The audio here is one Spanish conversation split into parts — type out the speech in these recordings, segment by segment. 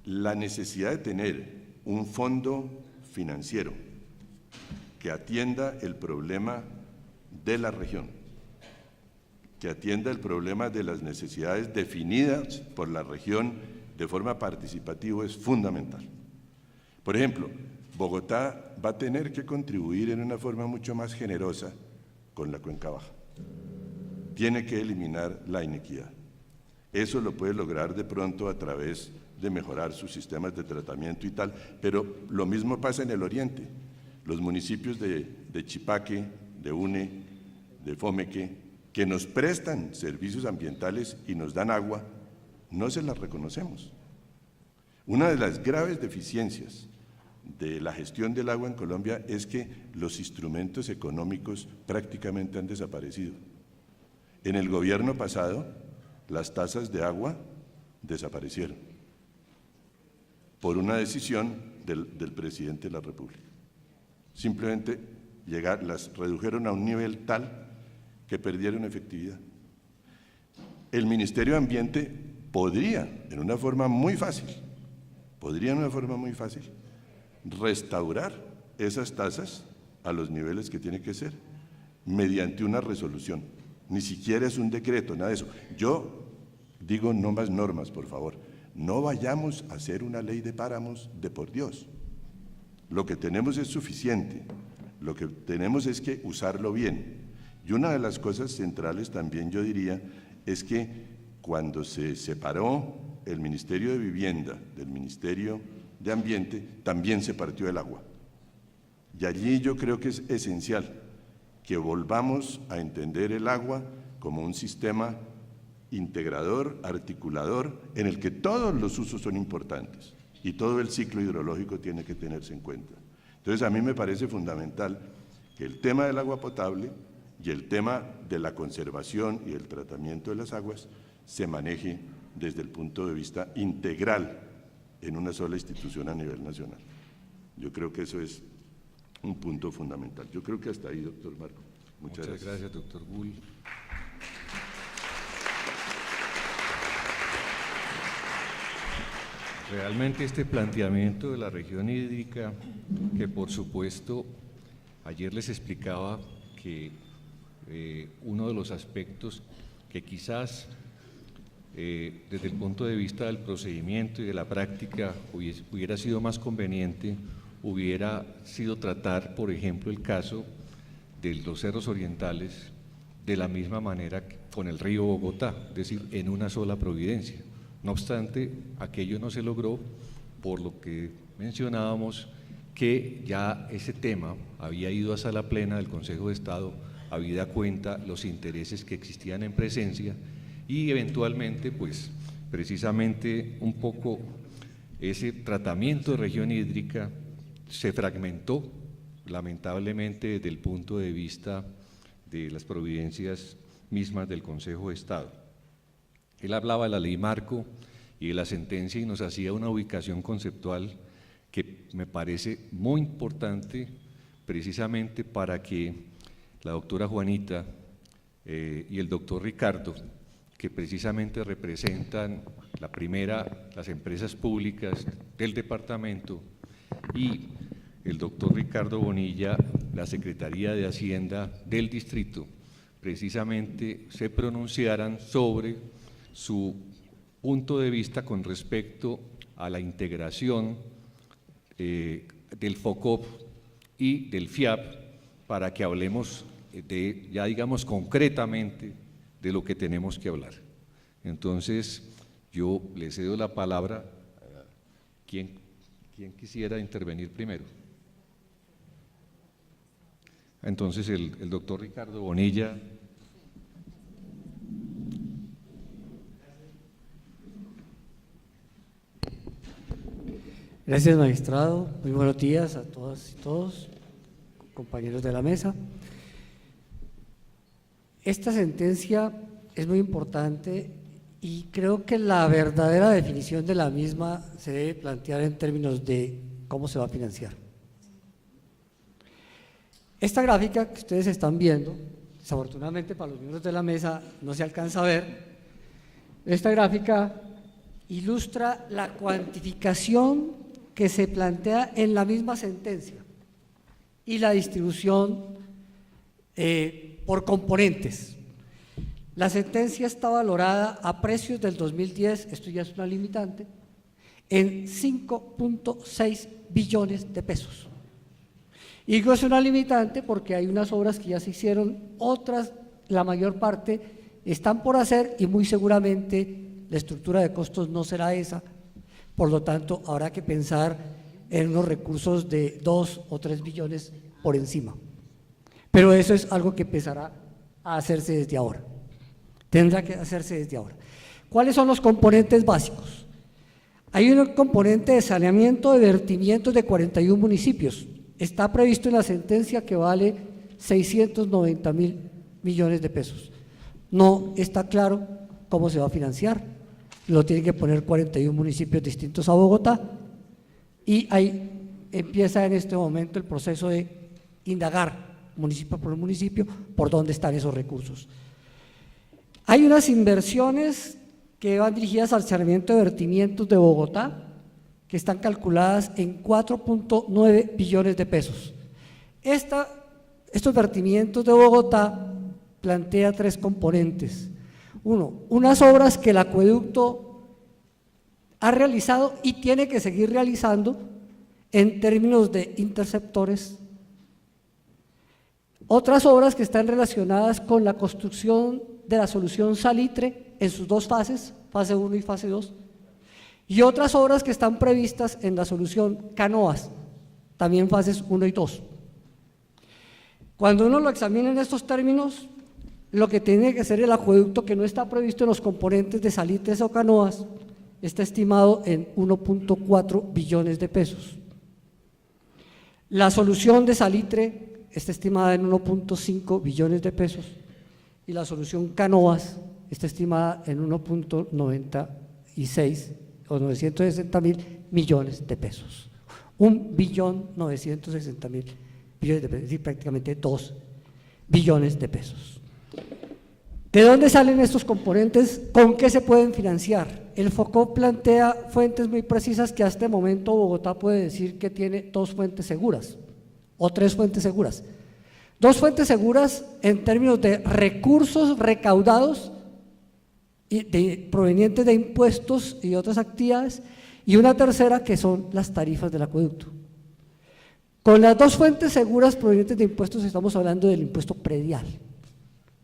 la necesidad de tener un fondo financiero que atienda el problema de la región, que atienda el problema de las necesidades definidas por la región de forma participativa es fundamental. Por ejemplo, Bogotá va a tener que contribuir en una forma mucho más generosa con la Cuenca Baja. Tiene que eliminar la inequidad. Eso lo puede lograr de pronto a través de mejorar sus sistemas de tratamiento y tal, pero lo mismo pasa en el oriente. Los municipios de Chipaque, de Une, de Fomeque, que nos prestan servicios ambientales y nos dan agua, no se las reconocemos. Una de las graves deficiencias de la gestión del agua en Colombia es que los instrumentos económicos prácticamente han desaparecido. En el gobierno pasado, las tasas de agua desaparecieron por una decisión del presidente de la República. Simplemente las redujeron a un nivel tal que perdieron efectividad. El Ministerio de Ambiente podría, en una forma muy fácil, restaurar esas tasas a los niveles que tiene que ser mediante una resolución. Ni siquiera es un decreto, nada de eso. Yo digo no más normas, por favor. No vayamos a hacer una ley de páramos de por Dios. Lo que tenemos es suficiente, lo que tenemos es que usarlo bien. Y una de las cosas centrales también yo diría es que cuando se separó el Ministerio de Vivienda del Ministerio de Ambiente, también se partió el agua. Y allí yo creo que es esencial que volvamos a entender el agua como un sistema integrador, articulador, en el que todos los usos son importantes y todo el ciclo hidrológico tiene que tenerse en cuenta. Entonces a mí me parece fundamental que el tema del agua potable y el tema de la conservación y el tratamiento de las aguas se maneje desde el punto de vista integral en una sola institución a nivel nacional. Yo creo que eso es un punto fundamental. Yo creo que hasta ahí, doctor Marco. Muchas gracias, doctor Bull. Realmente este planteamiento de la región hídrica, que por supuesto ayer les explicaba que uno de los aspectos que quizás desde el punto de vista del procedimiento y de la práctica hubiera sido más conveniente, hubiera sido tratar, por ejemplo, el caso de los cerros orientales de la misma manera que con el río Bogotá, es decir, en una sola providencia. No obstante, aquello no se logró por lo que mencionábamos, que ya ese tema había ido a sala plena del Consejo de Estado, habida cuenta los intereses que existían en presencia y eventualmente, pues, precisamente un poco ese tratamiento de región hídrica se fragmentó, lamentablemente, desde el punto de vista de las providencias mismas del Consejo de Estado. Él hablaba de la ley marco y de la sentencia y nos hacía una ubicación conceptual que me parece muy importante precisamente para que la doctora Juanita y el doctor Ricardo, que precisamente representan las empresas públicas del departamento, y el doctor Ricardo Bonilla, la Secretaría de Hacienda del distrito, precisamente se pronunciaran sobre su punto de vista con respecto a la integración del FOCOP y del FIAP, para que hablemos ya digamos concretamente de lo que tenemos que hablar. Entonces, yo le cedo la palabra. ¿Quién quisiera intervenir primero? Entonces, el doctor Ricardo Bonilla. Gracias, magistrado. Muy buenos días a todas y todos, compañeros de la mesa. Esta sentencia es muy importante y creo que la verdadera definición de la misma se debe plantear en términos de cómo se va a financiar. Esta gráfica que ustedes están viendo, desafortunadamente para los miembros de la mesa no se alcanza a ver, esta gráfica ilustra la cuantificación que se plantea en la misma sentencia y la distribución por componentes. La sentencia está valorada a precios del 2010, esto ya es una limitante, en 5.6 billones de pesos. Y digo es una limitante porque hay unas obras que ya se hicieron, otras, la mayor parte, están por hacer y muy seguramente la estructura de costos no será esa, por lo tanto habrá que pensar en unos recursos de 2 o 3 billones por encima. Pero eso es algo que empezará a hacerse desde ahora, tendrá que hacerse desde ahora. ¿Cuáles son los componentes básicos? Hay un componente de saneamiento de vertimientos de 41 municipios, está previsto en la sentencia que vale 690.000 millones de pesos. No está claro cómo se va a financiar, lo tienen que poner 41 municipios distintos a Bogotá y ahí empieza en este momento el proceso de indagar municipio por municipio por dónde están esos recursos. Hay unas inversiones que van dirigidas al saneamiento de vertimientos de Bogotá que están calculadas en 4.9 billones de pesos. Estos vertimientos de Bogotá plantea 3 componentes. Uno, unas obras que el acueducto ha realizado y tiene que seguir realizando en términos de interceptores. Otras obras que están relacionadas con la construcción de la solución salitre en sus 2 fases, fase 1 y fase 2, y otras obras que están previstas en la solución Canoas, también fases 1 y 2. Cuando uno lo examina en estos términos, lo que tiene que hacer el acueducto que no está previsto en los componentes de salitres o canoas está estimado en 1.4 billones de pesos. La solución de salitre está estimada en 1.5 billones de pesos y la solución canoas está estimada en 1.96 o 960.000 millones de pesos. 1.960.000 millones de pesos, es decir, prácticamente 2 billones de pesos. ¿De dónde salen estos componentes? ¿Con qué se pueden financiar? El FOCOP plantea fuentes muy precisas que hasta el momento Bogotá puede decir que tiene 2 fuentes seguras o 3 fuentes seguras. 2 fuentes seguras en términos de recursos recaudados provenientes de impuestos y otras actividades, y una tercera que son las tarifas del acueducto. Con las 2 fuentes seguras provenientes de impuestos estamos hablando del impuesto predial.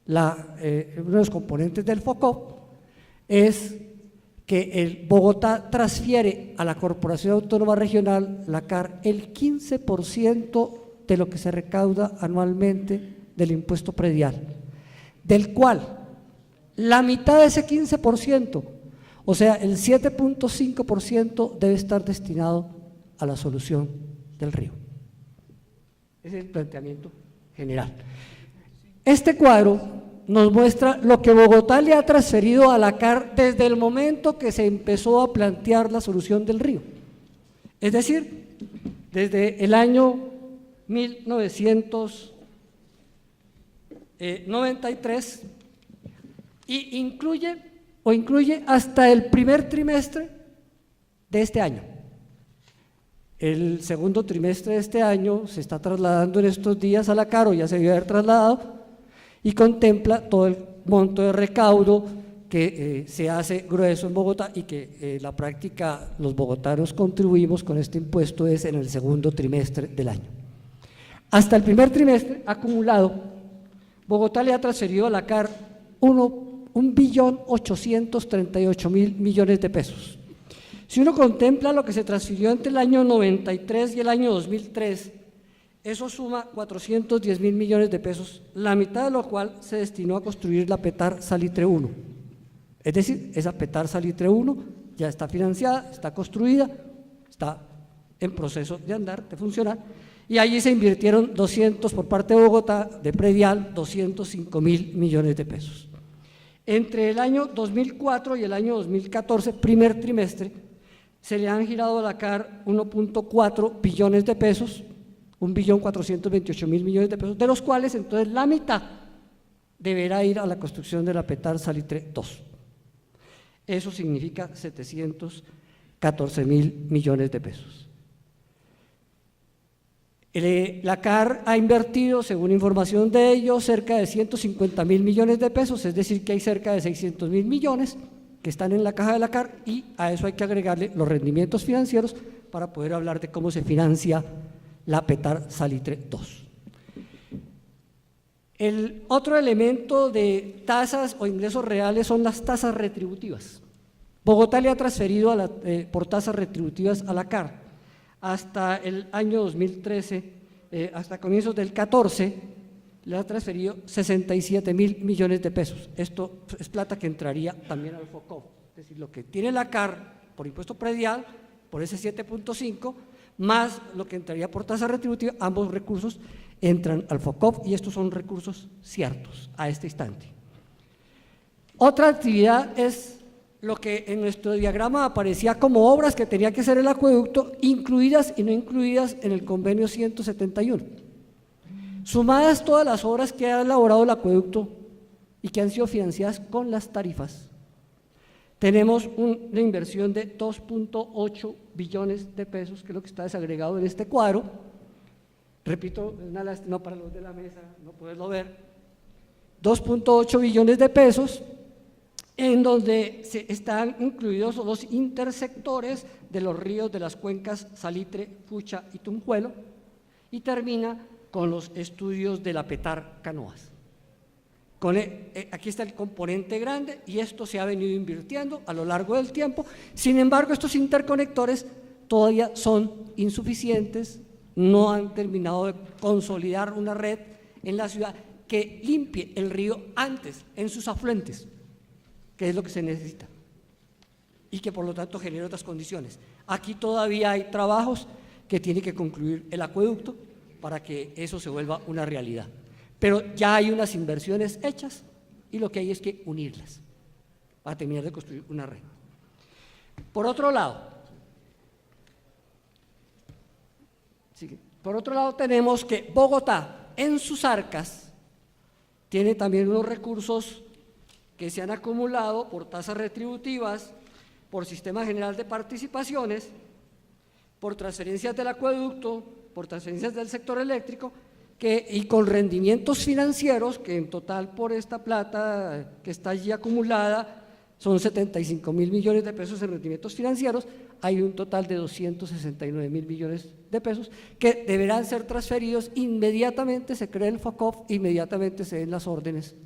Uno de los componentes del FOCOP es que el Bogotá transfiere a la Corporación Autónoma Regional, la CAR, el 15% de lo que se recauda anualmente del impuesto predial, del cual la mitad de ese 15%, o sea, el 7.5% debe estar destinado a la solución del río. Ese es el planteamiento general. Este cuadro nos muestra lo que Bogotá le ha transferido a la CAR desde el momento que se empezó a plantear la solución del río. Es decir, desde el año 1993 y incluye hasta el primer trimestre de este año. El segundo trimestre de este año se está trasladando en estos días a la CAR, o ya se debió haber trasladado, y contempla todo el monto de recaudo que se hace grueso en Bogotá y que la práctica los bogotanos contribuimos con este impuesto es en el segundo trimestre del año. Hasta el primer trimestre acumulado, Bogotá le ha transferido a la CAR 1.838.000 millones de pesos. Si uno contempla lo que se transfirió entre el año 93 y el año 2003, eso suma 410.000 millones de pesos, la mitad de lo cual se destinó a construir la Petar Salitre 1. Es decir, esa Petar Salitre 1 ya está financiada, está construida, está en proceso de andar, de funcionar, y allí se invirtieron 200 por parte de Bogotá, de predial, 205.000 millones de pesos. Entre el año 2004 y el año 2014, primer trimestre, se le han girado a la CAR 1.4 billones de pesos, 1.428.000 millones de pesos, de los cuales entonces la mitad deberá ir a la construcción de la Petar Salitre 2. Eso significa 714.000 millones de pesos. La CAR ha invertido, según información de ellos, cerca de 150.000 millones de pesos, es decir, que hay cerca de 600.000 millones que están en la caja de la CAR, y a eso hay que agregarle los rendimientos financieros para poder hablar de cómo se financia la Petar Salitre 2. El otro elemento de tasas o ingresos reales son las tasas retributivas. Bogotá le ha transferido por tasas retributivas a la CAR. Hasta el año 2013, hasta comienzos del 14, le ha transferido 67.000 millones de pesos. Esto es plata que entraría también al FOCOP. Es decir, lo que tiene la CAR por impuesto predial, por ese 7.5, más lo que entraría por tasa retributiva, ambos recursos entran al FOCOP y estos son recursos ciertos a este instante. Otra actividad es lo que en nuestro diagrama aparecía como obras que tenía que hacer el acueducto, incluidas y no incluidas en el convenio 171. Sumadas todas las obras que ha elaborado el acueducto y que han sido financiadas con las tarifas, tenemos una inversión de 2.8 billones de pesos, que es lo que está desagregado en este cuadro. Repito, es una lástima para los de la mesa no poderlo ver. 2.8 billones de pesos, en donde están incluidos los intersectores de los ríos de las cuencas Salitre, Fucha y Tunjuelo, y termina con los estudios de la Petar Canoas. Aquí está el componente grande y esto se ha venido invirtiendo a lo largo del tiempo. Sin embargo, estos interconectores todavía son insuficientes, no han terminado de consolidar una red en la ciudad que limpie el río antes en sus afluentes, que es lo que se necesita, y que por lo tanto genere otras condiciones. Aquí todavía hay trabajos que tiene que concluir el acueducto para que eso se vuelva una realidad. Pero ya hay unas inversiones hechas y lo que hay es que unirlas para terminar de construir una red. Por otro lado, tenemos que Bogotá en sus arcas tiene también unos recursos que se han acumulado por tasas retributivas, por Sistema General de Participaciones, por transferencias del acueducto, por transferencias del sector eléctrico, y con rendimientos financieros, que en total por esta plata que está allí acumulada son 75.000 millones de pesos en rendimientos financieros, hay un total de 269.000 millones de pesos que deberán ser transferidos inmediatamente, se crea el FOCOP, inmediatamente se den las órdenes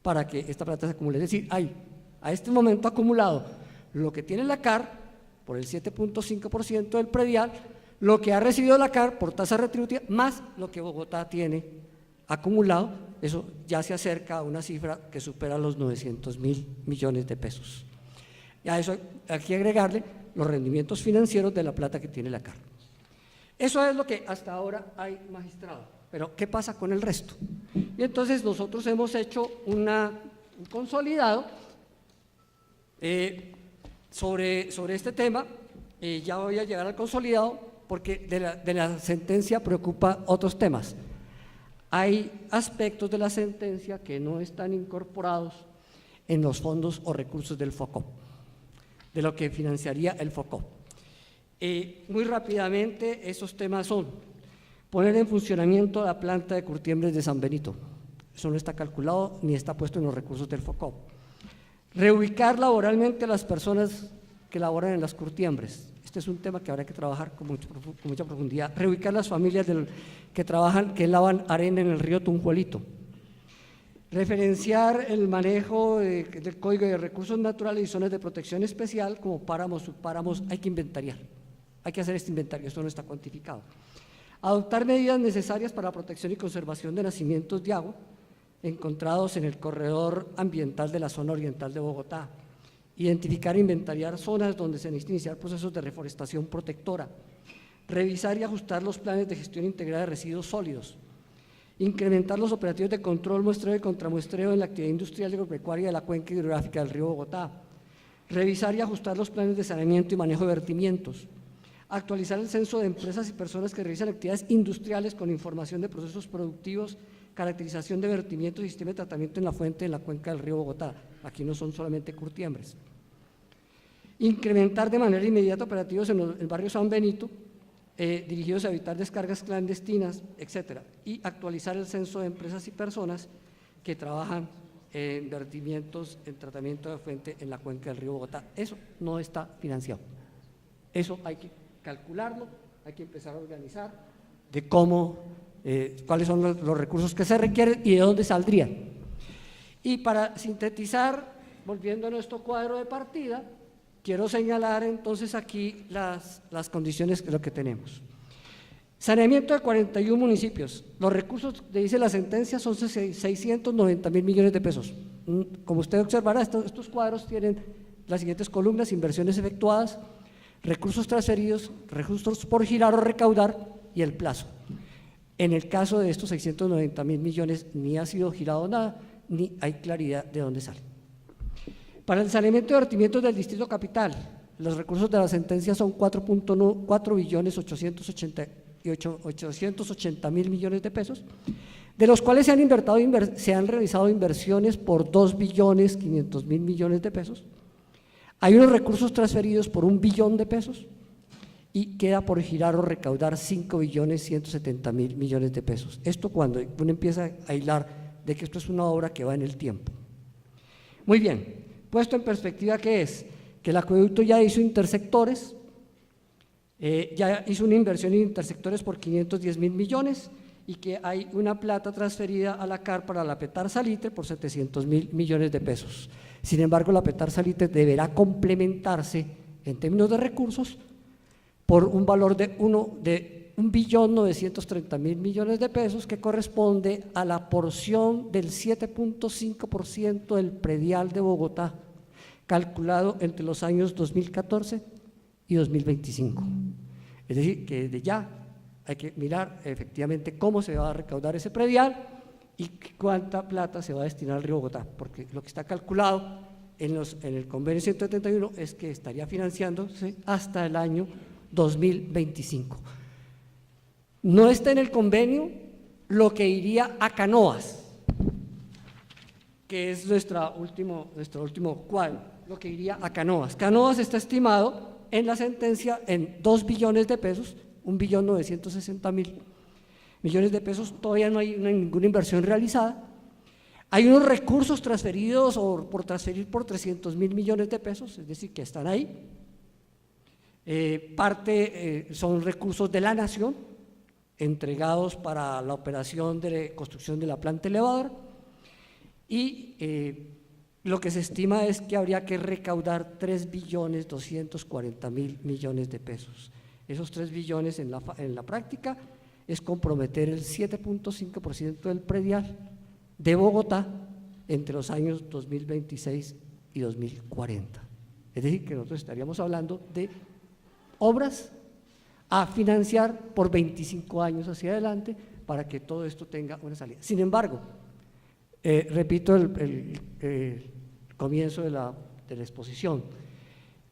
para que esta plata se acumule. Es decir, hay a este momento acumulado lo que tiene la CAR por el 7.5% del predial, lo que ha recibido la CAR por tasa retributiva, más lo que Bogotá tiene acumulado, eso ya se acerca a una cifra que supera los 900.000 millones de pesos. Y a eso hay que agregarle los rendimientos financieros de la plata que tiene la CAR. Eso es lo que hasta ahora hay magistrado, pero ¿qué pasa con el resto? Y entonces nosotros hemos hecho un consolidado sobre este tema, ya voy a llegar al consolidado, porque de la sentencia preocupa otros temas. Hay aspectos de la sentencia que no están incorporados en los fondos o recursos del FOCOP, de lo que financiaría el FOCOP. Muy rápidamente, esos temas son: poner en funcionamiento la planta de curtiembres de San Benito, eso no está calculado ni está puesto en los recursos del FOCOP. Reubicar laboralmente a las personas que laboran en las curtiembres. Este es un tema que habrá que trabajar con mucha profundidad. Reubicar las familias que lavan arena en el río Tunjuelito. Referenciar el manejo del Código de Recursos Naturales y zonas de protección especial como páramos, subpáramos, hay que inventariar. Hay que hacer este inventario, esto no está cuantificado. Adoptar medidas necesarias para la protección y conservación de nacimientos de agua encontrados en el corredor ambiental de la zona oriental de Bogotá. Identificar e inventariar zonas donde se necesita iniciar procesos de reforestación protectora, revisar y ajustar los planes de gestión integrada de residuos sólidos, incrementar los operativos de control, muestreo y contramuestreo en la actividad industrial y agropecuaria de la cuenca hidrográfica del río Bogotá, revisar y ajustar los planes de saneamiento y manejo de vertimientos, actualizar el censo de empresas y personas que realizan actividades industriales con información de procesos productivos, caracterización de vertimientos y sistema de tratamiento en la fuente en la cuenca del río Bogotá. Aquí no son solamente curtiembres. incrementar de manera inmediata operativos en el barrio San Benito, dirigidos a evitar descargas clandestinas, etcétera, y actualizar el censo de empresas y personas que trabajan en vertimientos, en tratamiento de fuente en la cuenca del río Bogotá. Eso no está financiado. Eso hay que calcularlo, hay que empezar a organizar de cómo, cuáles son los recursos que se requieren y de dónde saldrían. Y para sintetizar, volviendo a nuestro cuadro de partida, quiero señalar entonces aquí las condiciones de lo que tenemos. Saneamiento de 41 municipios. Los recursos, dice la sentencia, son 690.000 millones de pesos. Como usted observará, estos cuadros tienen las siguientes columnas: inversiones efectuadas, recursos transferidos, recursos por girar o recaudar y el plazo. En el caso de estos 690.000 millones, ni ha sido girado nada, ni hay claridad de dónde sale. Para el saneamiento de vertimientos del Distrito Capital, los recursos de la sentencia son 4.880.000 millones de pesos, de los cuales se han realizado inversiones por 2.500.000 millones de pesos. Hay unos recursos transferidos por 1 billón de pesos y queda por girar o recaudar 5.170.000 millones de pesos. Esto cuando uno empieza a hilar de que esto es una obra que va en el tiempo. Muy bien. Puesto en perspectiva, ¿qué es? Que el acueducto ya hizo intersectores, ya hizo una inversión en intersectores por 510.000 millones y que hay una plata transferida a la CAR para la Petar Salitre por 700.000 millones de pesos. Sin embargo, la Petar Salitre deberá complementarse en términos de recursos por un valor de 1.930.000 millones de pesos, que corresponde a la porción del 7.5% del predial de Bogotá, calculado entre los años 2014 y 2025. Es decir, que desde ya hay que mirar efectivamente cómo se va a recaudar ese predial y cuánta plata se va a destinar al río Bogotá, porque lo que está calculado en el convenio 171 es que estaría financiándose hasta el año 2025. No está en el convenio lo que iría a Canoas, que es nuestro último cuadro, lo que iría a Canoas. Canoas está estimado en la sentencia en 2 billones de pesos, 1.960.000 millones de pesos. Todavía no hay ninguna inversión realizada. Hay unos recursos transferidos o por transferir por 300.000 millones de pesos, es decir, que están ahí. Parte son recursos de la Nación, entregados para la operación de construcción de la planta elevadora, y lo que se estima es que habría que recaudar 3.240.000 millones de pesos. Esos 3 billones en la práctica es comprometer el 7.5% del predial de Bogotá entre los años 2026 y 2040. Es decir, que nosotros estaríamos hablando de obras a financiar por 25 años hacia adelante para que todo esto tenga una salida. Sin embargo, repito el comienzo de la exposición,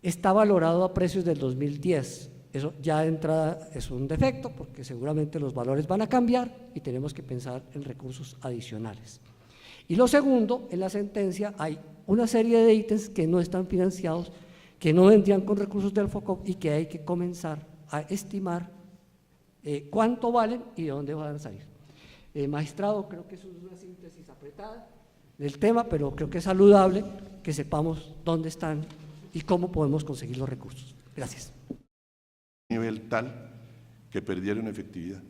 está valorado a precios del 2010. Eso ya de entrada es un defecto, porque seguramente los valores van a cambiar y tenemos que pensar en recursos adicionales. Y lo segundo, en la sentencia hay una serie de ítems que no están financiados, que no vendrían con recursos del FOCOP y que hay que comenzar a estimar cuánto valen y de dónde van a salir. Magistrado, creo que eso es una síntesis apretada del tema, pero creo que es saludable que sepamos dónde están y cómo podemos conseguir los recursos. Gracias. Nivel tal que perdieron efectividad.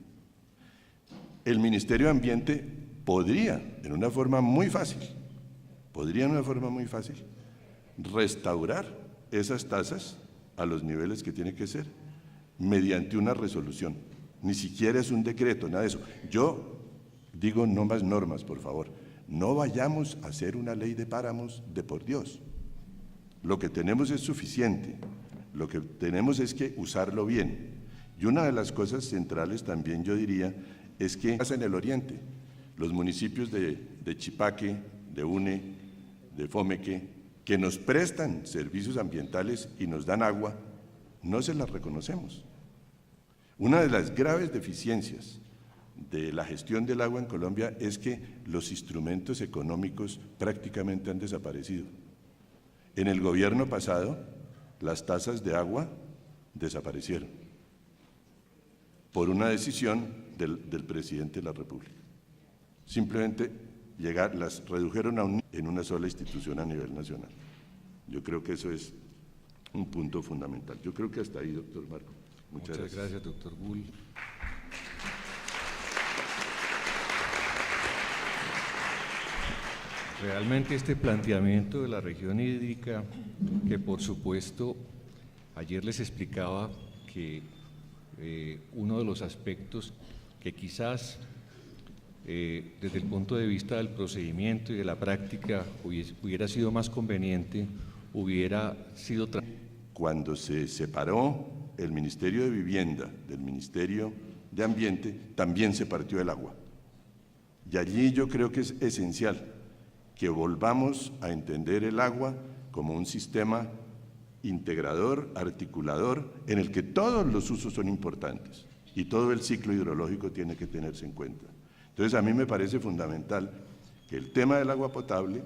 El Ministerio de Ambiente podría, en una forma muy fácil, restaurar esas tasas a los niveles que tiene que ser, mediante una resolución. Ni siquiera es un decreto, nada de eso. Yo digo, no más normas, por favor. No vayamos a hacer una ley de páramos de por Dios. Lo que tenemos es suficiente. Lo que tenemos es que usarlo bien. Y una de las cosas centrales también, yo diría, es que pasa en el oriente. Los municipios de Chipaque, de Une, de Fomeque, que nos prestan servicios ambientales y nos dan agua, no se las reconocemos. Una de las graves deficiencias de la gestión del agua en Colombia es que los instrumentos económicos prácticamente han desaparecido. En el gobierno pasado las tasas de agua desaparecieron por una decisión del presidente de la República. Simplemente las redujeron en una sola institución a nivel nacional. Yo creo que eso es un punto fundamental. Yo creo que hasta ahí, doctor Marco. Muchas gracias, doctor Bull. Realmente este planteamiento de la región hídrica, que por supuesto ayer les explicaba que uno de los aspectos que quizás desde el punto de vista del procedimiento y de la práctica hubiera sido más conveniente, hubiera sido... Cuando se separó el Ministerio de Vivienda del Ministerio de Ambiente, también se partió el agua. Y allí yo creo que es esencial que volvamos a entender el agua como un sistema integrador, articulador, en el que todos los usos son importantes y todo el ciclo hidrológico tiene que tenerse en cuenta. Entonces, a mí me parece fundamental que el tema del agua potable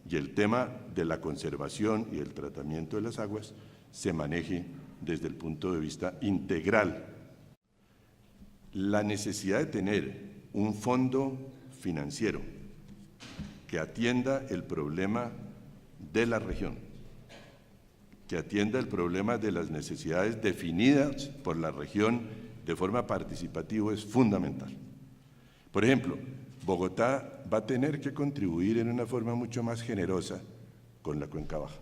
y el tema de la conservación y el tratamiento de las aguas se maneje desde el punto de vista integral. La necesidad de tener un fondo financiero que atienda el problema de la región, que atienda el problema de las necesidades definidas por la región de forma participativa es fundamental. Por ejemplo, Bogotá va a tener que contribuir en una forma mucho más generosa con la Cuenca Baja.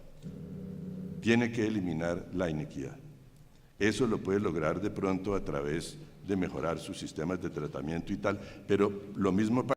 Tiene que eliminar la inequidad. Eso lo puede lograr de pronto a través de mejorar sus sistemas de tratamiento y tal, pero lo mismo para